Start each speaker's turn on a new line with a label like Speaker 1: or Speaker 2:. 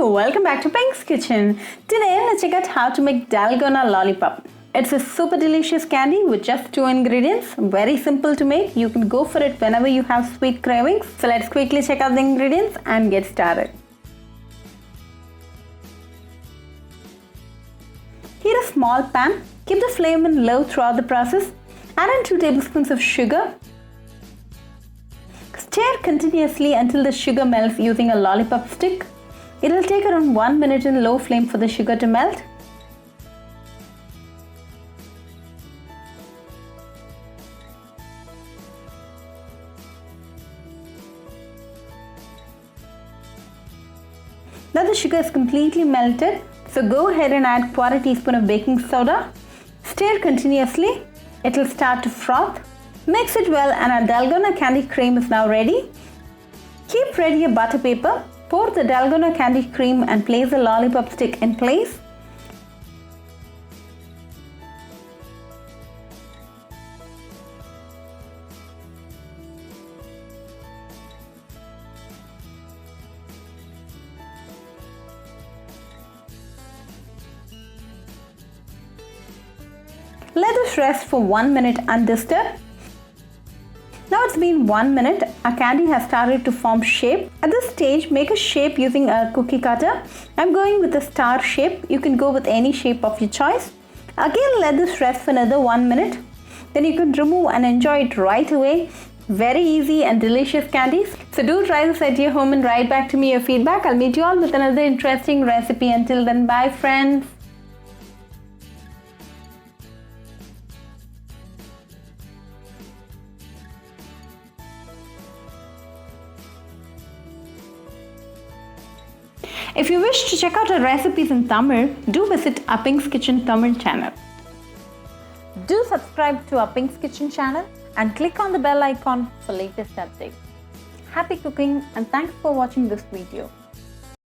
Speaker 1: welcome back to Pink's Kitchen. Today, let's check out how to make Dalgona Lollipop. It's a super delicious candy with just 2 ingredients. Very simple to make. You can go for it whenever you have sweet cravings. So let's quickly check out the ingredients and get started. Heat a small pan. Keep the flame on low throughout the process. Add in 2 tablespoons of sugar. Stir continuously until the sugar melts using a lollipop stick. It will take around 1 minute in low flame for the sugar to melt. Now the sugar is completely melted, so go ahead and add 1/4 teaspoon of baking soda. Stir continuously. It will start to froth. Mix it well and our Dalgona candy cream is now ready. Keep ready a butter paper. Pour the Dalgona candy cream and place the lollipop stick in place. Let this rest for 1 minute undisturbed. Now it's been 1 minute, our candy has started to form shape. At this stage, make a shape using a cookie cutter. I'm going with a star shape. You can go with any shape of your choice. Again, let this rest for another 1 minute. Then you can remove and enjoy it right away. Very easy and delicious candies. So do try this at your home and write back to me your feedback. I'll meet you all with another interesting recipe. Until then, bye friends. If you wish to check out our recipes in Tamil, do visit our Pink's Kitchen Tamil channel. Do subscribe to our Pink's Kitchen channel and click on the bell icon for latest updates. Happy cooking and thanks for watching this video.